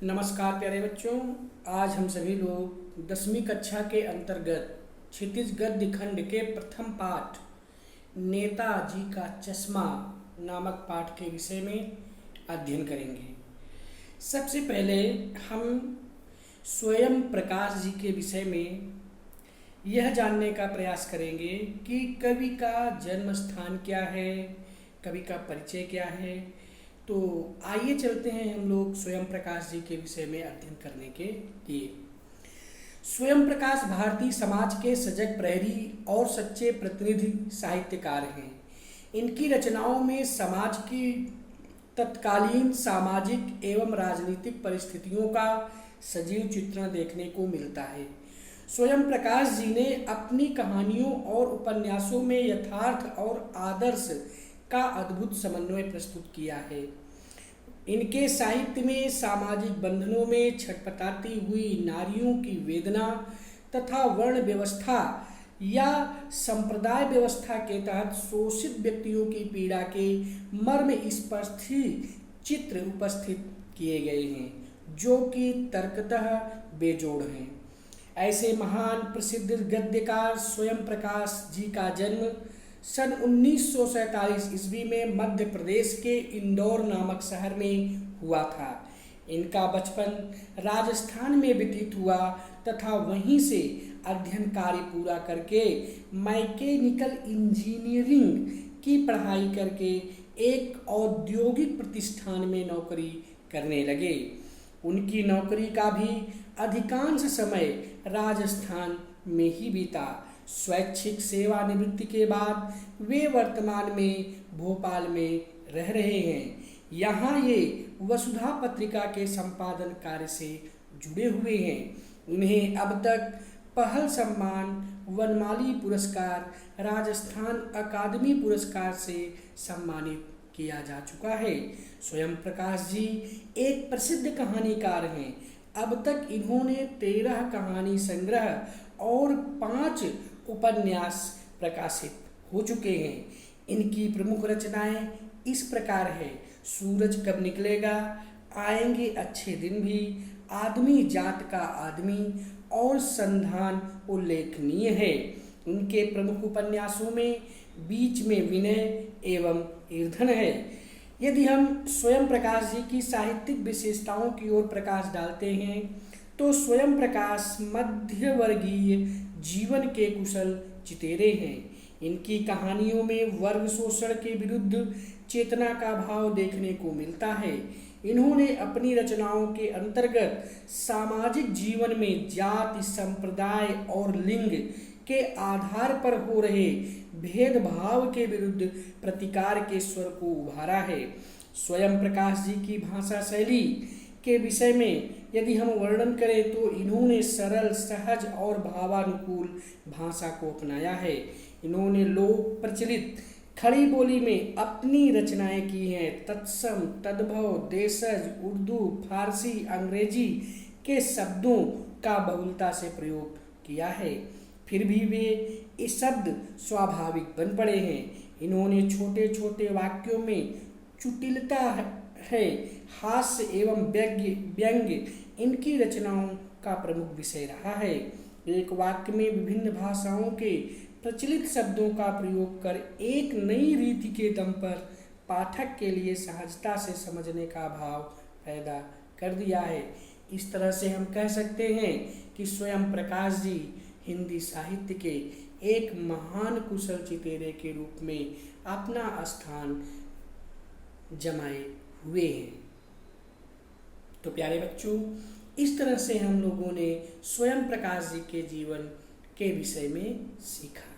नमस्कार प्यारे बच्चों। आज हम सभी लोग 10वीं कक्षा के अंतर्गत क्षितिज गद्य खंड के प्रथम पाठ नेताजी का चश्मा नामक पाठ के विषय में अध्ययन करेंगे। सबसे पहले हम स्वयं प्रकाश जी के विषय में यह जानने का प्रयास करेंगे कि कवि का जन्म स्थान क्या है, कवि का परिचय क्या है। तो आइए चलते हैं हम लोग स्वयं प्रकाश जी के विषय में अध्ययन करने के लिए। स्वयं प्रकाश भारतीय समाज के सजग प्रहरी और सच्चे प्रतिनिधि साहित्यकार हैं। इनकी रचनाओं में समाज की तत्कालीन सामाजिक एवं राजनीतिक परिस्थितियों का सजीव चित्रण देखने को मिलता है। स्वयं प्रकाश जी ने अपनी कहानियों और उपन्यासों में यथार्थ और आदर्श का अद्भुत समन्वय प्रस्तुत किया है। इनके साहित्य में सामाजिक बंधनों में छटपटाती हुई नारियों की वेदना तथा वर्ण व्यवस्था या संप्रदाय व्यवस्था के तहत शोषित व्यक्तियों की पीड़ा के मर्म स्पर्शी चित्र उपस्थित किए गए हैं, जो कि तर्कतः बेजोड़ हैं। ऐसे महान प्रसिद्ध गद्यकार स्वयं प्रकाश जी का जन्म सन 1947 ईस्वी में मध्य प्रदेश के इंदौर नामक शहर में हुआ था। इनका बचपन राजस्थान में व्यतीत हुआ तथा वहीं से अध्ययन कार्य पूरा करके मैकेनिकल इंजीनियरिंग की पढ़ाई करके एक औद्योगिक प्रतिष्ठान में नौकरी करने लगे। उनकी नौकरी का भी अधिकांश समय राजस्थान में ही बीता। स्वैच्छिक सेवानिवृत्ति के बाद वे वर्तमान में भोपाल में रह रहे हैं। यहाँ ये वसुधा पत्रिका के संपादन कार्य से जुड़े हुए हैं। उन्हें अब तक पहल सम्मान, वनमाली पुरस्कार, राजस्थान अकादमी पुरस्कार से सम्मानित किया जा चुका है। स्वयं प्रकाश जी एक प्रसिद्ध कहानीकार हैं। अब तक इन्होंने 13 कहानी संग्रह और 5 उपन्यास प्रकाशित हो चुके हैं। इनकी प्रमुख रचनाएं इस प्रकार है: सूरज कब निकलेगा, आएंगे अच्छे दिन भी, आदमी जात का आदमी और संधान उल्लेखनीय है। उनके प्रमुख उपन्यासों में बीच में विनय एवं ईर्धन है। यदि हम स्वयं प्रकाश जी की साहित्यिक विशेषताओं की ओर प्रकाश डालते हैं तो स्वयं प्रकाश मध्यवर्गीय जीवन के कुशल चितेरे हैं। इनकी कहानियों में वर्ग शोषण के विरुद्ध चेतना का भाव देखने को मिलता है। इन्होंने अपनी रचनाओं के अंतर्गत सामाजिक जीवन में जाति, संप्रदाय और लिंग के आधार पर हो रहे भेदभाव के विरुद्ध प्रतिकार के स्वर को उभारा है। स्वयं प्रकाश जी की भाषा शैली के विषय में यदि हम वर्णन करें तो इन्होंने सरल, सहज और भावानुकूल भाषा को अपनाया है। इन्होंने लोक प्रचलित खड़ी बोली में अपनी रचनाएं की हैं। तत्सम, तद्भव, देशज, उर्दू, फारसी, अंग्रेजी के शब्दों का बहुलता से प्रयोग किया है, फिर भी वे ये शब्द स्वाभाविक बन पड़े हैं। इन्होंने छोटे छोटे वाक्यों में चुटिलता है, हास्य एवं व्यंग इनकी रचनाओं का प्रमुख विषय रहा है। एक वाक्य में विभिन्न भाषाओं के प्रचलित शब्दों का प्रयोग कर एक नई रीति के दम पर पाठक के लिए सहजता से समझने का भाव पैदा कर दिया है। इस तरह से हम कह सकते हैं कि स्वयं प्रकाश जी हिंदी साहित्य के एक महान कुशल चितेरे के रूप में अपना स्थान जमाए हुए हैं। तो प्यारे बच्चों, इस तरह से हम लोगों ने स्वयं प्रकाश जी के जीवन के विषय में सीखा।